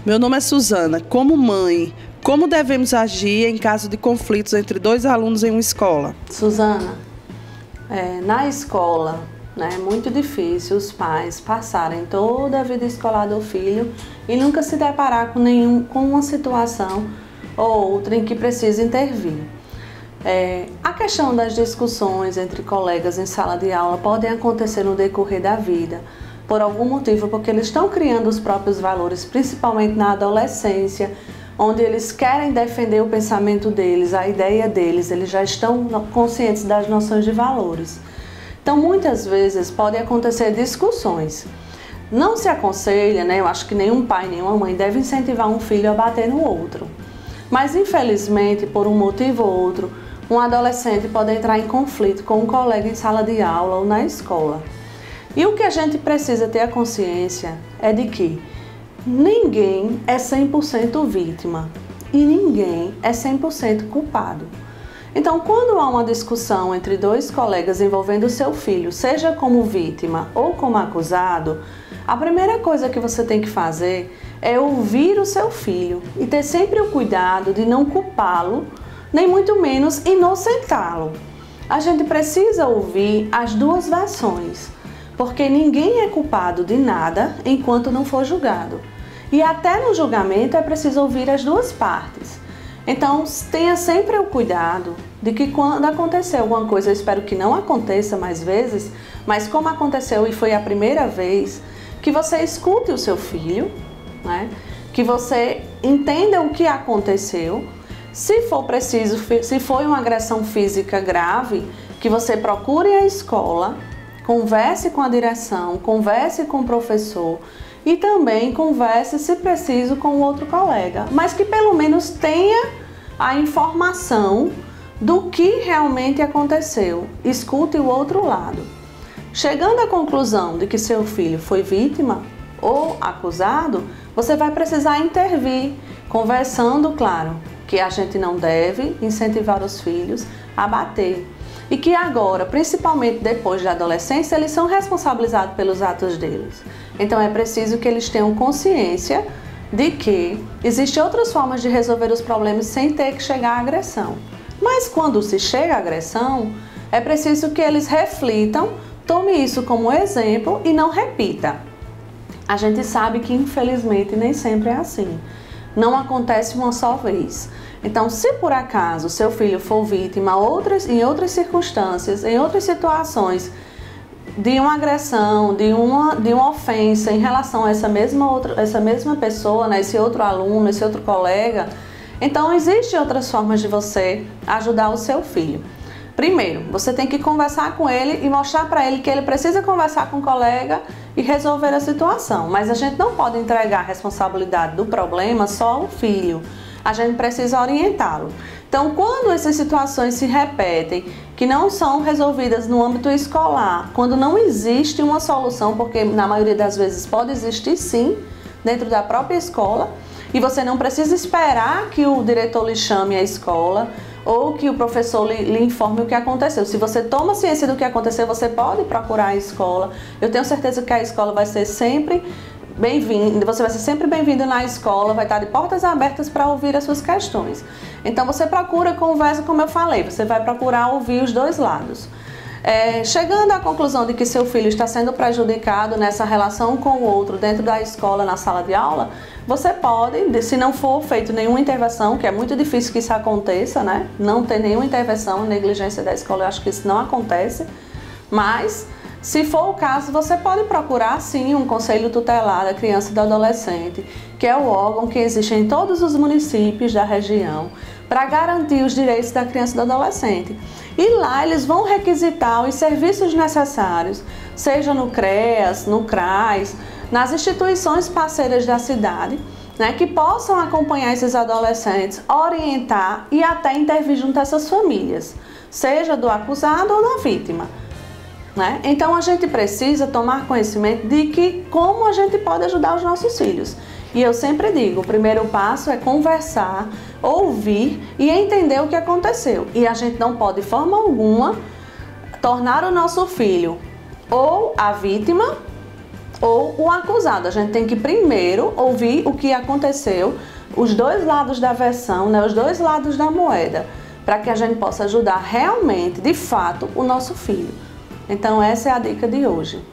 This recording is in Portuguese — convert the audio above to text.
Meu nome é Suzana. Como mãe, como devemos agir em caso de conflitos entre dois alunos em uma escola? Suzana, na escola, é muito difícil os pais passarem toda a vida escolar do filho e nunca se deparar com uma situação ou outra em que precisa intervir. A questão das discussões entre colegas em sala de aula podem acontecer no decorrer da vida, por algum motivo, porque eles estão criando os próprios valores, principalmente na adolescência, onde eles querem defender o pensamento deles, a ideia deles, eles já estão conscientes das noções de valores. Então, muitas vezes, podem acontecer discussões. Não se aconselha, eu acho que nenhum pai, nenhuma mãe deve incentivar um filho a bater no outro. Mas, infelizmente, por um motivo ou outro, um adolescente pode entrar em conflito com um colega em sala de aula ou na escola. E o que a gente precisa ter a consciência é de que ninguém é 100% vítima e ninguém é 100% culpado. Então, quando há uma discussão entre dois colegas envolvendo o seu filho, seja como vítima ou como acusado, a primeira coisa que você tem que fazer é ouvir o seu filho e ter sempre o cuidado de não culpá-lo, nem muito menos inocentá-lo. A gente precisa ouvir as duas versões, porque ninguém é culpado de nada enquanto não for julgado. E até no julgamento é preciso ouvir as duas partes. Então, tenha sempre o cuidado de que quando acontecer alguma coisa, eu espero que não aconteça mais vezes, mas como aconteceu e foi a primeira vez, que você escute o seu filho, que você entenda o que aconteceu. Se for preciso, se foi uma agressão física grave, que você procure a escola, converse com a direção, converse com o professor e também converse, se preciso, com o outro colega, mas que pelo menos tenha a informação do que realmente aconteceu. Escute o outro lado. Chegando à conclusão de que seu filho foi vítima ou acusado, você vai precisar intervir, conversando, claro, que a gente não deve incentivar os filhos a bater. E que agora, principalmente depois da adolescência, eles são responsabilizados pelos atos deles. Então é preciso que eles tenham consciência de que existem outras formas de resolver os problemas sem ter que chegar à agressão. Mas quando se chega à agressão, é preciso que eles reflitam, tome isso como exemplo e não repita. A gente sabe que infelizmente nem sempre é assim. Não acontece uma só vez. Então, se por acaso seu filho for vítima em outras circunstâncias, em outras situações, de uma agressão, de uma ofensa em relação a essa mesma pessoa, esse outro aluno, esse outro colega, então existem outras formas de você ajudar o seu filho. Primeiro, você tem que conversar com ele e mostrar para ele que ele precisa conversar com o colega e resolver a situação. Mas a gente não pode entregar a responsabilidade do problema só ao filho. A gente precisa orientá-lo. Então, quando essas situações se repetem, que não são resolvidas no âmbito escolar, quando não existe uma solução, porque na maioria das vezes pode existir sim, dentro da própria escola, e você não precisa esperar que o diretor lhe chame à escola ou que o professor lhe informe o que aconteceu. Se você toma ciência do que aconteceu, você pode procurar a escola. Eu tenho certeza que a escola vai ser sempre bem-vindo, você vai ser sempre bem-vindo na escola, vai estar de portas abertas para ouvir as suas questões. Então você procura, conversa, como eu falei, você vai procurar ouvir os dois lados. Chegando à conclusão de que seu filho está sendo prejudicado nessa relação com o outro dentro da escola, na sala de aula, você pode, se não for feito nenhuma intervenção, que é muito difícil que isso aconteça, não ter nenhuma intervenção, negligência da escola, eu acho que isso não acontece, mas se for o caso, você pode procurar sim um conselho tutelar da criança e do adolescente, que é o órgão que existe em todos os municípios da região para garantir os direitos da criança e do adolescente. E lá eles vão requisitar os serviços necessários, seja no CREAS, no CRAS, nas instituições parceiras da cidade, que possam acompanhar esses adolescentes, orientar e até intervir junto a essas famílias, seja do acusado ou da vítima. Então a gente precisa tomar conhecimento de que como a gente pode ajudar os nossos filhos. E eu sempre digo, o primeiro passo é conversar, ouvir e entender o que aconteceu. E a gente não pode de forma alguma tornar o nosso filho ou a vítima ou o acusado. A gente tem que primeiro ouvir o que aconteceu, os dois lados da versão, né, os dois lados da moeda, para que a gente possa ajudar realmente, de fato, o nosso filho. Então essa é a dica de hoje.